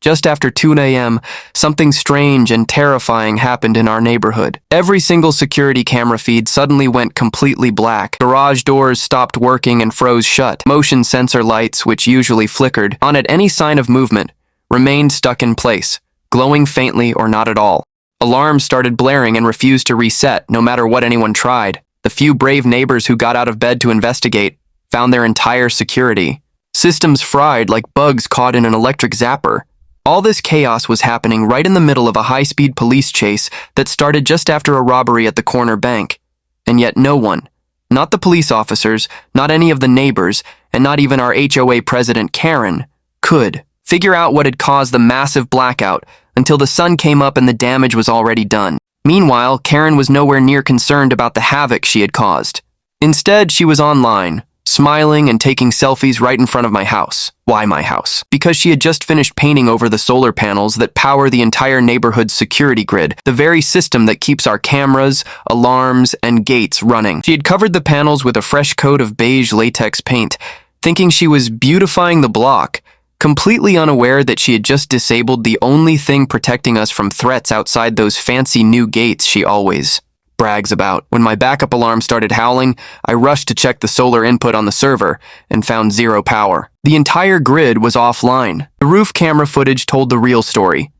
Just after 2 a.m., something strange and terrifying happened in our neighborhood. Every single security camera feed suddenly went completely black. Garage doors stopped working and froze shut. Motion sensor lights, which usually flickered on at any sign of movement, remained stuck in place, glowing faintly or not at all. Alarms started blaring and refused to reset, no matter what anyone tried. The few brave neighbors who got out of bed to investigate found their entire security systems fried like bugs caught in an electric zapper. All this chaos was happening right in the middle of a high-speed police chase that started just after a robbery at the corner bank. And yet no one, not the police officers, not any of the neighbors, and not even our HOA president, Karen, could figure out what had caused the massive blackout until the sun came up and the damage was already done. Meanwhile, Karen was nowhere near concerned about the havoc she had caused. Instead, she was online, smiling and taking selfies right in front of my house. Why my house? Because she had just finished painting over the solar panels that power the entire neighborhood's security grid, the very system that keeps our cameras, alarms, and gates running. She had covered the panels with a fresh coat of beige latex paint, thinking she was beautifying the block, completely unaware that she had just disabled the only thing protecting us from threats outside those fancy new gates she always brags about. When my backup alarm started howling, I rushed to check the solar input on the server and found zero power. The entire grid was offline. The roof camera footage told the real story.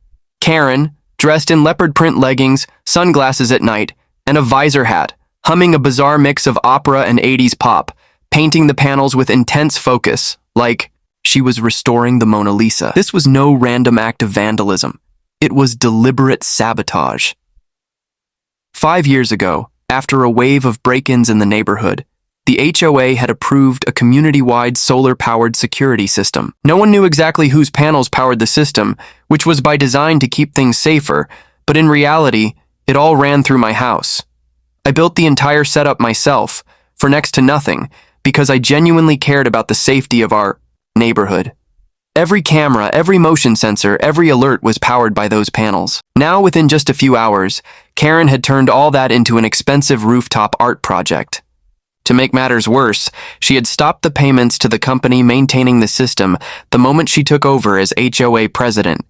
Karen, dressed in leopard print leggings, sunglasses at night, and a visor hat, humming a bizarre mix of opera and 80s pop, painting the panels with intense focus, like she was restoring the Mona Lisa. This was no random act of vandalism. It was deliberate sabotage. 5 years ago, after a wave of break-ins in the neighborhood, the HOA had approved a community-wide solar-powered security system. No one knew exactly whose panels powered the system, which was by design to keep things safer, but in reality, it all ran through my house. I built the entire setup myself, for next to nothing, because I genuinely cared about the safety of our neighborhood. Every camera, every motion sensor, every alert was powered by those panels. Now, within just a few hours, Karen had turned all that into an expensive rooftop art project. To make matters worse, she had stopped the payments to the company maintaining the system the moment she took over as HOA president,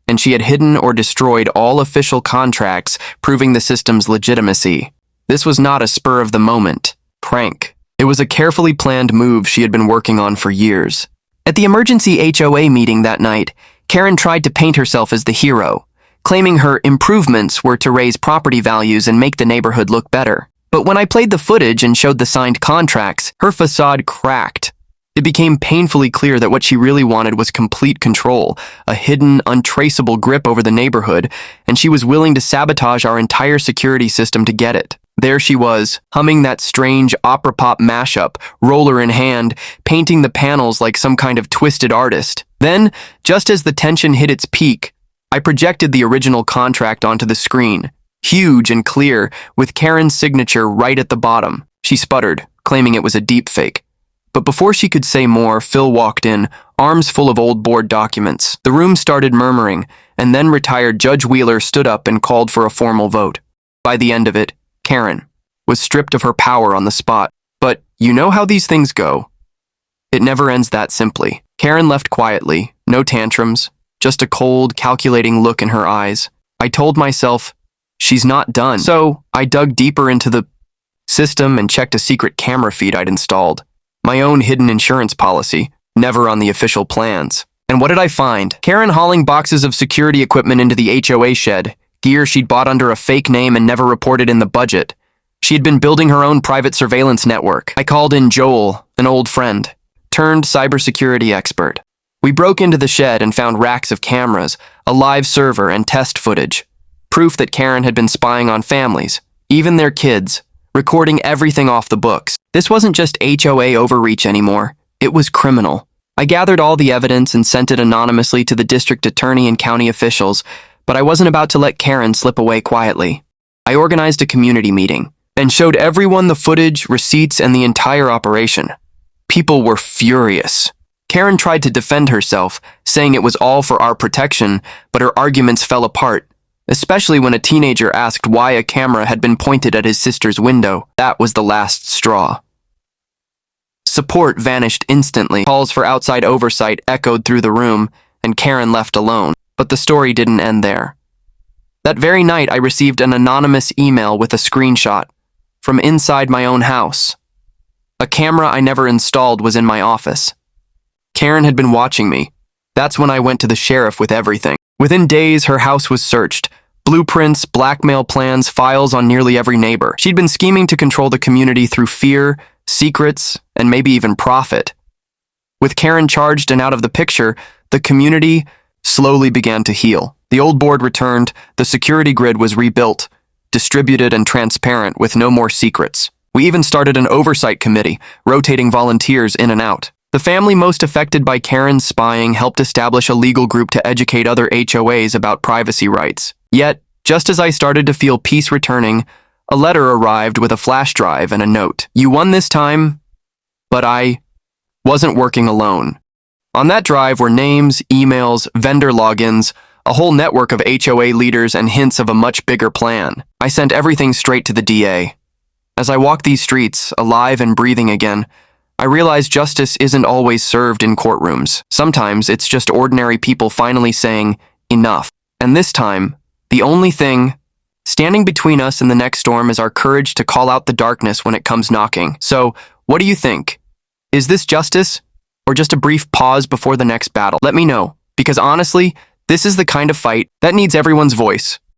and she had hidden or destroyed all official contracts proving the system's legitimacy. This was not a spur-of-the-moment prank. It was a carefully planned move she had been working on for years. At the emergency HOA meeting that night, Karen tried to paint herself as the hero, claiming her improvements were to raise property values and make the neighborhood look better. But when I played the footage and showed the signed contracts, her facade cracked. It became painfully clear that what she really wanted was complete control, a hidden, untraceable grip over the neighborhood, and she was willing to sabotage our entire security system to get it. There she was, humming that strange opera pop mashup, roller in hand, painting the panels like some kind of twisted artist. Then, just as the tension hit its peak, I projected the original contract onto the screen, huge and clear, with Karen's signature right at the bottom. She sputtered, claiming it was a deepfake. But before she could say more, Phil walked in, arms full of old board documents. The room started murmuring, and then retired Judge Wheeler stood up and called for a formal vote. By the end of it, Karen was stripped of her power on the spot. But you know how these things go. It never ends that simply. Karen left quietly, no tantrums, just a cold, calculating look in her eyes. I told myself, she's not done. So I dug deeper into the system and checked a secret camera feed I'd installed. My own hidden insurance policy, never on the official plans. And what did I find? Karen hauling boxes of security equipment into the HOA shed, gear she'd bought under a fake name and never reported in the budget. She had been building her own private surveillance network. I called in Joel, an old friend, turned cybersecurity expert. We broke into the shed and found racks of cameras, a live server, and test footage. Proof that Karen had been spying on families, even their kids, recording everything off the books. This wasn't just HOA overreach anymore. It was criminal. I gathered all the evidence and sent it anonymously to the district attorney and county officials, but I wasn't about to let Karen slip away quietly. I organized a community meeting and showed everyone the footage, receipts, and the entire operation. People were furious. Karen tried to defend herself, saying it was all for our protection, but her arguments fell apart, especially when a teenager asked why a camera had been pointed at his sister's window. That was the last straw. Support vanished instantly. Calls for outside oversight echoed through the room, and Karen left alone. But the story didn't end there. That very night, I received an anonymous email with a screenshot from inside my own house. A camera I never installed was in my office. Karen had been watching me. That's when I went to the sheriff with everything. Within days, her house was searched. Blueprints, blackmail plans, files on nearly every neighbor. She'd been scheming to control the community through fear, secrets, and maybe even profit. With Karen charged and out of the picture, the community slowly began to heal. The old board returned, the security grid was rebuilt, distributed and transparent with no more secrets. We even started an oversight committee, rotating volunteers in and out. The family most affected by Karen's spying helped establish a legal group to educate other HOAs about privacy rights. Yet, just as I started to feel peace returning, a letter arrived with a flash drive and a note. "You won this time, but I wasn't working alone." On that drive were names, emails, vendor logins, a whole network of HOA leaders and hints of a much bigger plan. I sent everything straight to the DA. As I walked these streets, alive and breathing again, I realized justice isn't always served in courtrooms. Sometimes it's just ordinary people finally saying, enough. And this time, the only thing standing between us and the next storm is our courage to call out the darkness when it comes knocking. So, what do you think? Is this justice? Or just a brief pause before the next battle? Let me know, because honestly, this is the kind of fight that needs everyone's voice.